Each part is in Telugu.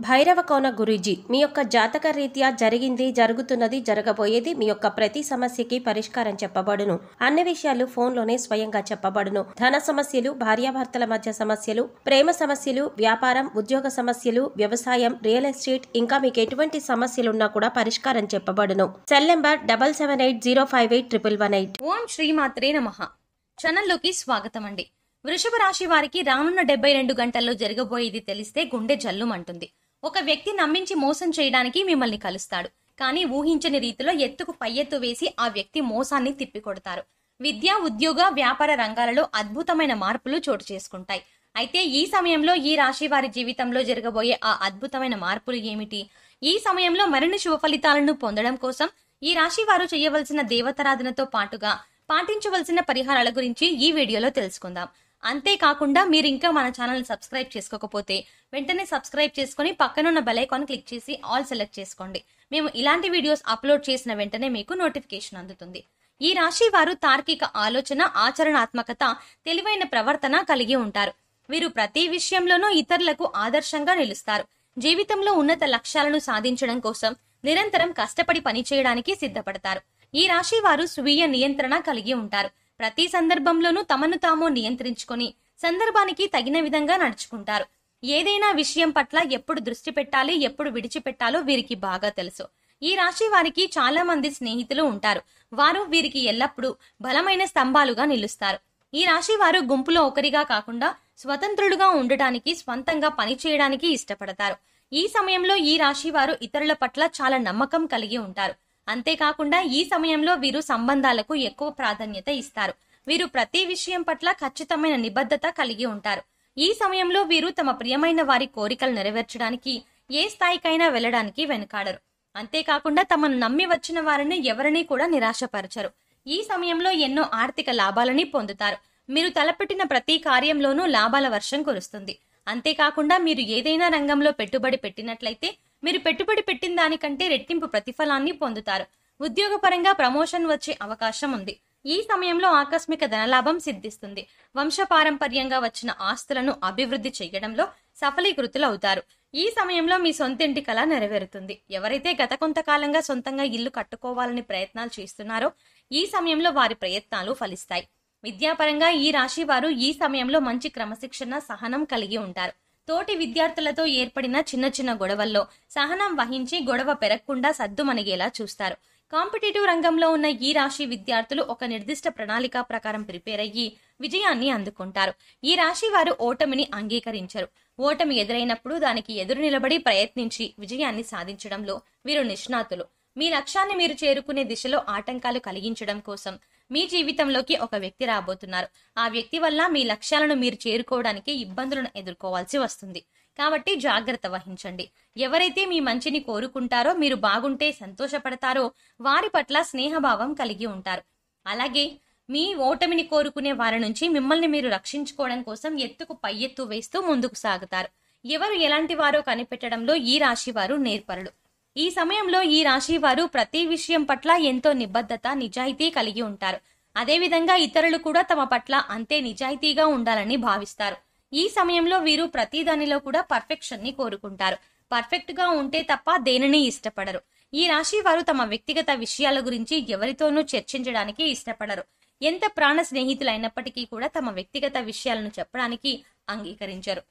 భైరవ కోన గురూజీ, మీ యొక్క జాతక రీత్యా జరిగింది, జరుగుతున్నది, జరగబోయేది, మీ యొక్క ప్రతి సమస్యకి పరిష్కారం చెప్పబడును. అన్ని విషయాలు ఫోన్లోనే స్వయంగా చెప్పబడును. ధన సమస్యలు, భార్యాభర్తల మధ్య సమస్యలు, ప్రేమ సమస్యలు, వ్యాపారం, ఉద్యోగ సమస్యలు, వ్యవసాయం, రియల్ ఎస్టేట్, ఇంకా మీకు ఎటువంటి సమస్యలున్నా కూడా పరిష్కారం చెప్పబడును. Cell number 7780581118. ఓం శ్రీమాత్రే నమః. ఛానల్లోకి స్వాగతం అండి. వృషభ రాశి వారికి రానున్న 72 గంటల్లో జరగబోయేది తెలిస్తే గుండె జల్లుమంటుంది. ఒక వ్యక్తి నమ్మించి మోసం చేయడానికి మిమ్మల్ని కలుస్తాడు. కానీ ఊహించని రీతిలో ఎత్తుకు పై ఎత్తు వేసి ఆ వ్యక్తి మోసాన్ని తిప్పికొడతారు. విద్య, ఉద్యోగ, వ్యాపార రంగాలలో అద్భుతమైన మార్పులు చోటు చేసుకుంటాయి. అయితే ఈ సమయంలో ఈ రాశి వారి జీవితంలో జరగబోయే ఆ అద్భుతమైన మార్పులు ఏమిటి? ఈ సమయంలో మరిన్ని శుభ ఫలితాలను పొందడం కోసం ఈ రాశి వారు చేయవలసిన దేవతారాధనతో పాటుగా పాటించవలసిన పరిహారాల గురించి ఈ వీడియోలో తెలుసుకుందాం. అంతేకాకుండా మీరు ఇంకా మన ఛానల్ సబ్స్క్రైబ్ చేసుకోకపోతే వెంటనే సబ్స్క్రైబ్ చేసుకుని పక్కనున్న బెల్ ఐకాన్ క్లిక్ చేసి ఆల్ సెలెక్ట్ చేసుకోండి. మేము ఇలాంటి వీడియోస్ అప్లోడ్ చేసిన వెంటనే మీకు నోటిఫికేషన్ అందుతుంది. ఈ రాశి వారు తార్కిక ఆలోచన, ఆచరణాత్మకత, తెలివైన ప్రవర్తన కలిగి ఉంటారు. వీరు ప్రతి విషయంలోనూ ఇతరులకు ఆదర్శంగా నిలుస్తారు. జీవితంలో ఉన్నత లక్ష్యాలను సాధించడం కోసం నిరంతరం కష్టపడి పనిచేయడానికి సిద్ధపడతారు. ఈ రాశి వారు స్వీయ నియంత్రణ కలిగి ఉంటారు. ప్రతి సందర్భంలోనూ తమను తాము నియంత్రించుకొని సందర్భానికి తగిన విధంగా నడుచుకుంటారు. ఏదైనా విషయం పట్ల ఎప్పుడు దృష్టి పెట్టాలి, ఎప్పుడు విడిచిపెట్టాలో వీరికి బాగా తెలుసు. ఈ రాశి వారికి చాలా మంది స్నేహితులు ఉంటారు. వారు వీరికి ఎల్లప్పుడూ బలమైన స్తంభాలుగా నిలుస్తారు. ఈ రాశి వారు గుంపులో ఒకరిగా కాకుండా స్వతంత్రులుగా ఉండటానికి, స్వంతంగా పనిచేయడానికి ఇష్టపడతారు. ఈ సమయంలో ఈ రాశి వారు ఇతరుల పట్ల చాలా నమ్మకం కలిగి ఉంటారు. అంతేకాకుండా ఈ సమయంలో వీరు సంబంధాలకు ఎక్కువ ప్రాధాన్యత ఇస్తారు. వీరు ప్రతి విషయం పట్ల ఖచ్చితమైన నిబద్ధత కలిగి ఉంటారు. ఈ సమయంలో వీరు తమ ప్రియమైన వారి కోరికలు నెరవేర్చడానికి ఏ స్థాయికైనా వెళ్లడానికి వెనుకాడరు. అంతేకాకుండా తమను నమ్మి వచ్చిన వారిని ఎవరినీ కూడా నిరాశపరచరు. ఈ సమయంలో ఎన్నో ఆర్థిక లాభాలని పొందుతారు. మీరు తలపెట్టిన ప్రతి కార్యంలోనూ లాభాల వర్షం కురుస్తుంది. అంతేకాకుండా మీరు ఏదైనా రంగంలో పెట్టుబడి పెట్టినట్లయితే మీరు పెట్టుబడి పెట్టిన దానికంటే రెట్టింపు ప్రతిఫలాన్ని పొందుతారు. ఉద్యోగపరంగా ప్రమోషన్ వచ్చే అవకాశం ఉంది. ఈ సమయంలో ఆకస్మిక ధనలాభం సిద్ధిస్తుంది. వంశపారంపర్యంగా వచ్చిన ఆస్తులను అభివృద్ధి చేయడంలో సఫలీకృతులవుతారు. ఈ సమయంలో మీ సొంతింటి కల నెరవేరుతుంది. ఎవరైతే గత కొంతకాలంగా సొంతంగా ఇల్లు కట్టుకోవాలని ప్రయత్నాలు చేస్తున్నారో ఈ సమయంలో వారి ప్రయత్నాలు ఫలిస్తాయి. విద్యాపరంగా ఈ రాశి వారు ఈ సమయంలో మంచి క్రమశిక్షణ, సహనం కలిగి ఉంటారు. తోటి విద్యార్థులతో ఏర్పడిన చిన్న చిన్న గొడవల్లో సహనం వహించి గొడవ పెరగకుండా సద్దుమణిగేలా చూస్తారు. కాంపిటేటివ్ రంగంలో ఉన్న ఈ రాశి విద్యార్థులు ఒక నిర్దిష్ట ప్రణాళిక ప్రకారం ప్రిపేర్ అయ్యి విజయాన్ని అందుకుంటారు. ఈ రాశి వారు ఓటమిని అంగీకరించరు. ఓటమి ఎదురైనప్పుడు దానికి ఎదురు నిలబడి ప్రయత్నించి విజయాన్ని సాధించడంలో వీరు నిష్ణాతులు. మీ లక్ష్యాన్ని మీరు చేరుకునే దిశలో ఆటంకాలు కలిగించడం కోసం మీ జీవితంలోకి ఒక వ్యక్తి రాబోతున్నారు. ఆ వ్యక్తి వల్ల మీ లక్ష్యాలను మీరు చేరుకోవడానికి ఇబ్బందులను ఎదుర్కోవాల్సి వస్తుంది. కాబట్టి జాగ్రత్త వహించండి. ఎవరైతే మీ మంచిని కోరుకుంటారో, మీరు బాగుంటే సంతోషపడతారో వారి పట్ల స్నేహభావం కలిగి ఉంటారు. అలాగే మీ ఓటమిని కోరుకునే వారి నుంచి మిమ్మల్ని మీరు రక్షించుకోవడం కోసం ఎత్తుకు పై ఎత్తు వేస్తూ ముందుకు సాగుతారు. ఎవరు ఎలాంటి వారో కనిపెట్టడంలో ఈ రాశి వారు నేర్పరులు. ఈ సమయంలో ఈ రాశి వారు ప్రతి విషయం పట్ల ఎంతో నిబద్ధత, నిజాయితీ కలిగి ఉంటారు. అదేవిధంగా ఇతరులు కూడా తమ పట్ల అంతే నిజాయితీగా ఉండాలని భావిస్తారు. ఈ సమయంలో వీరు ప్రతి దానిలో కూడా పర్ఫెక్షన్ ని కోరుకుంటారు. పర్ఫెక్ట్ గా ఉంటే తప్ప దేనిని ఇష్టపడరు. ఈ రాశి వారు తమ వ్యక్తిగత విషయాల గురించి ఎవరితోనూ చర్చించడానికి ఇష్టపడరు. ఎంత ప్రాణ స్నేహితులైనప్పటికీ కూడా తమ వ్యక్తిగత విషయాలను చెప్పడానికి అంగీకరించరు.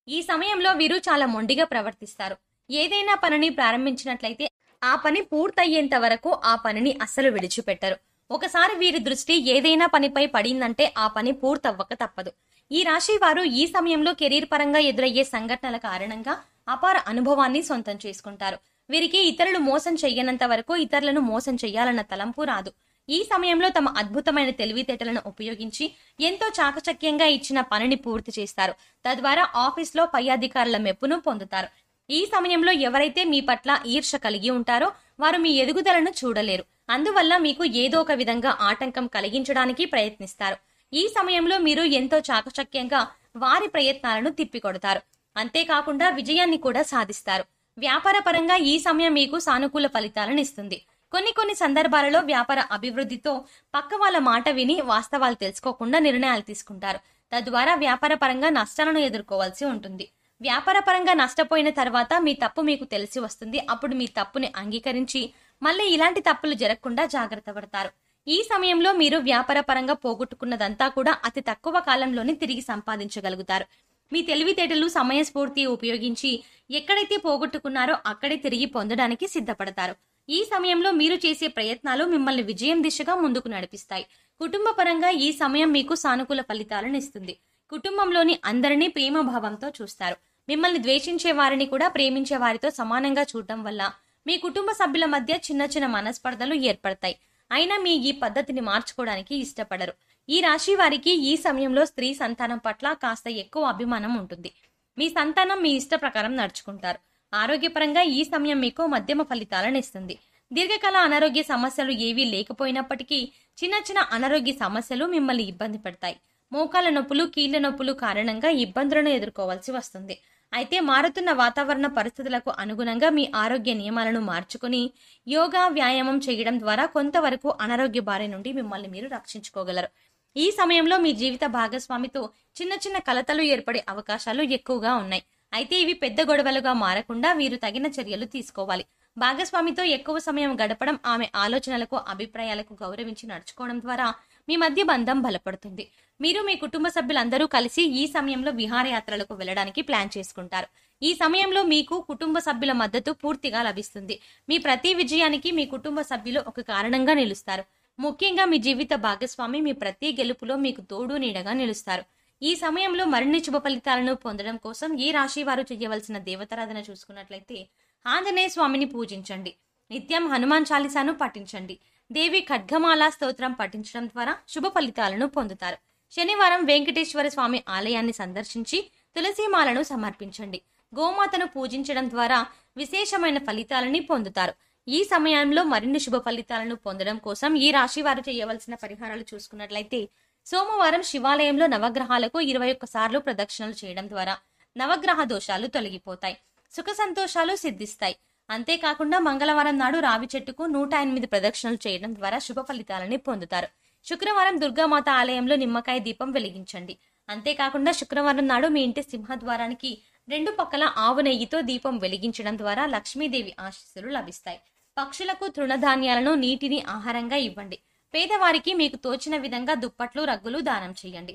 ఈ సమయంలో వీరు చాలా మొండిగా ప్రవర్తిస్తారు. ఏదైనా పనిని ప్రారంభించినట్లయితే ఆ పని పూర్తయ్యేంత వరకు ఆ పనిని అస్సలు విడిచిపెట్టరు. ఒకసారి వీరి దృష్టి ఏదైనా పనిపై పడిందంటే ఆ పని పూర్తవ్వక తప్పదు. ఈ రాశి వారు ఈ సమయంలో కెరీర్ పరంగా ఎదురయ్యే సంఘటనల కారణంగా అపార అనుభవాన్ని సొంతం చేసుకుంటారు. వీరికి ఇతరులు మోసం చెయ్యనంత వరకు ఇతరులను మోసం చెయ్యాలన్న తలంపు రాదు. ఈ సమయంలో తమ అద్భుతమైన తెలివితేటలను ఉపయోగించి ఎంతో చాకచక్యంగా ఇచ్చిన పనిని పూర్తి చేస్తారు. తద్వారా ఆఫీస్లో పై అధికారుల మెప్పును పొందుతారు. ఈ సమయంలో ఎవరైతే మీ పట్ల ఈర్ష్య కలిగి ఉంటారో వారు మీ ఎదుగుదలను చూడలేరు. అందువల్ల మీకు ఏదో ఒక విధంగా ఆటంకం కలిగించడానికి ప్రయత్నిస్తారు. ఈ సమయంలో మీరు ఎంతో చాకచక్యంగా వారి ప్రయత్నాలను తిప్పికొడతారు. అంతేకాకుండా విజయాన్ని కూడా సాధిస్తారు. వ్యాపార పరంగా ఈ సమయం మీకు సానుకూల ఫలితాలను ఇస్తుంది. కొన్ని సందర్భాలలో వ్యాపార అభివృద్ధితో పక్క వాళ్ళ మాట విని వాస్తవాలు తెలుసుకోకుండా నిర్ణయాలు తీసుకుంటారు. తద్వారా వ్యాపార పరంగా నష్టాలను ఎదుర్కోవాల్సి ఉంటుంది. వ్యాపారపరంగా నష్టపోయిన తర్వాత మీ తప్పు మీకు తెలిసి వస్తుంది. అప్పుడు మీ తప్పుని అంగీకరించి మళ్ళీ ఇలాంటి తప్పులు జరగకుండా జాగ్రత్త పడతారు. ఈ సమయంలో మీరు వ్యాపారపరంగా పోగొట్టుకున్నదంతా కూడా అతి తక్కువ కాలంలోనే తిరిగి సంపాదించగలుగుతారు. మీ తెలివితేటలు, సమయస్ఫూర్తి ఉపయోగించి ఎక్కడైతే పోగొట్టుకున్నారో అక్కడే తిరిగి పొందడానికి సిద్ధపడతారు. ఈ సమయంలో మీరు చేసే ప్రయత్నాలు మిమ్మల్ని విజయం దిశగా ముందుకు నడిపిస్తాయి. కుటుంబ పరంగా ఈ సమయం మీకు సానుకూల ఫలితాలను ఇస్తుంది. కుటుంబంలోని అందరినీ ప్రేమభావంతో చూస్తారు. మిమ్మల్ని ద్వేషించే వారిని కూడా ప్రేమించే వారితో సమానంగా చూడటం వల్ల మీ కుటుంబ సభ్యుల మధ్య చిన్న చిన్న మనస్పర్ధలు ఏర్పడతాయి. అయినా మీ ఈ పద్ధతిని మార్చుకోవడానికి ఇష్టపడరు. ఈ రాశి వారికి ఈ సమయంలో స్త్రీ సంతానం పట్ల కాస్త ఎక్కువ అభిమానం ఉంటుంది. మీ సంతానం మీ ఇష్ట ప్రకారం నడుచుకుంటారు. ఆరోగ్యపరంగా ఈ సమయం మీకు మధ్యమ ఫలితాలను ఇస్తుంది. దీర్ఘకాల అనారోగ్య సమస్యలు ఏవీ లేకపోయినప్పటికీ చిన్న చిన్న అనారోగ్య సమస్యలు మిమ్మల్ని ఇబ్బంది పెడతాయి. మోకాల నొప్పులు, కీళ్ల నొప్పులు కారణంగా ఇబ్బందులను ఎదుర్కోవాల్సి వస్తుంది. అయితే మారుతున్న వాతావరణ పరిస్థితులకు అనుగుణంగా మీ ఆరోగ్య నియమాలను మార్చుకుని యోగా, వ్యాయామం చేయడం ద్వారా కొంతవరకు అనారోగ్య బారి నుండి మిమ్మల్ని మీరు రక్షించుకోగలరు. ఈ సమయంలో మీ జీవిత భాగస్వామితో చిన్న చిన్న కలతలు ఏర్పడే అవకాశాలు ఎక్కువగా ఉన్నాయి. అయితే ఇవి పెద్ద గొడవలుగా మారకుండా వీరు తగిన చర్యలు తీసుకోవాలి. భాగస్వామితో ఎక్కువ సమయం గడపడం, ఆమె ఆలోచనలకు, అభిప్రాయాలకు గౌరవించి నడుచుకోవడం ద్వారా మీ మధ్య బంధం బలపడుతుంది. మీరు మీ కుటుంబ సభ్యులందరూ కలిసి ఈ సమయంలో విహారయాత్రలకు వెళ్లడానికి ప్లాన్ చేసుకుంటారు. ఈ సమయంలో మీకు కుటుంబ సభ్యుల మద్దతు పూర్తిగా లభిస్తుంది. మీ ప్రతి విజయానికి మీ కుటుంబ సభ్యులు ఒక కారణంగా నిలుస్తారు. ముఖ్యంగా మీ జీవిత భాగస్వామి మీ ప్రతి గెలుపులో మీకు తోడు నీడగా నిలుస్తారు. ఈ సమయంలో మరిన్ని శుభ ఫలితాలను పొందడం కోసం ఈ రాశి వారు చేయవలసిన దేవతారాధన చూసుకున్నట్లయితే ఆంజనేయ స్వామిని పూజించండి. నిత్యం హనుమాన్ చాలీసాను పఠించండి. దేవి ఖడ్గమాల స్తోత్రం పఠించడం ద్వారా శుభ ఫలితాలను పొందుతారు. శనివారం వెంకటేశ్వర స్వామి ఆలయాన్ని సందర్శించి తులసిమాలను సమర్పించండి. గోమాతను పూజించడం ద్వారా విశేషమైన ఫలితాలని పొందుతారు. ఈ సమయంలో మరిన్ని శుభ ఫలితాలను పొందడం కోసం ఈ రాశి వారు చేయవలసిన పరిహారాలు చూసుకున్నట్లయితే సోమవారం శివాలయంలో నవగ్రహాలకు 21 సార్లు ప్రదక్షిణలు చేయడం ద్వారా నవగ్రహ దోషాలు తొలగిపోతాయి. సుఖ సంతోషాలు సిద్ధిస్తాయి. అంతేకాకుండా మంగళవారం నాడు రావి చెట్టుకు 108 ప్రదక్షిణలు చేయడం ద్వారా శుభ ఫలితాలని పొందుతారు. శుక్రవారం దుర్గామాత ఆలయంలో నిమ్మకాయ దీపం వెలిగించండి. అంతేకాకుండా శుక్రవారం నాడు మీ ఇంటి సింహద్వారానికి 2 పక్కల ఆవు నెయ్యితో దీపం వెలిగించడం ద్వారా లక్ష్మీదేవి ఆశీస్సులు లభిస్తాయి. పక్షులకు తృణధాన్యాలను, నీటిని ఆహారంగా ఇవ్వండి. పేదవారికి మీకు తోచిన విధంగా దుప్పట్లు, రగ్గులు దానం చేయండి.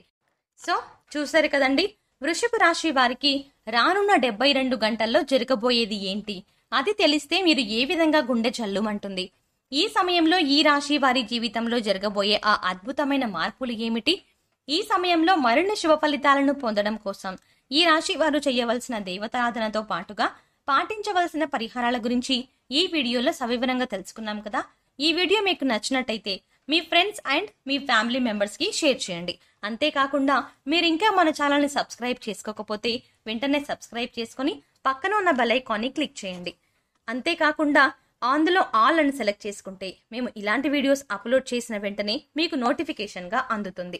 సో చూసారు కదండి, వృషభ రాశి వారికి రానున్న 72 గంటల్లో జరగబోయేది ఏంటి, అది తెలిస్తే మీరు ఏ విధంగా గుండె జల్లుమంటుంది. ఈ సమయంలో ఈ రాశి వారి జీవితంలో జరగబోయే ఆ అద్భుతమైన మార్పులు ఏమిటి, ఈ సమయంలో మరిన్ని శుభ ఫలితాలను పొందడం కోసం ఈ రాశి వారు చేయవలసిన దేవతారాధనతో పాటుగా పాటించవలసిన పరిహారాల గురించి ఈ వీడియోలో సవివరంగా తెలుసుకున్నాం కదా. ఈ వీడియో మీకు నచ్చినట్టయితే మీ ఫ్రెండ్స్ అండ్ మీ ఫ్యామిలీ మెంబర్స్ కి షేర్ చేయండి. అంతేకాకుండా మీరు ఇంకా మన ఛానల్ ని సబ్స్క్రైబ్ చేసుకోకపోతే వెంటనే సబ్స్క్రైబ్ చేసుకుని పక్కన ఉన్న బెల్ ఐకాన్ ని క్లిక్ చేయండి. అంతేకాకుండా అందులో ఆల్ అని సెలెక్ట్ చేసుకుంటే మేము ఇలాంటి వీడియోస్ అప్లోడ్ చేసిన వెంటనే మీకు నోటిఫికేషన్ గా అందుతుంది.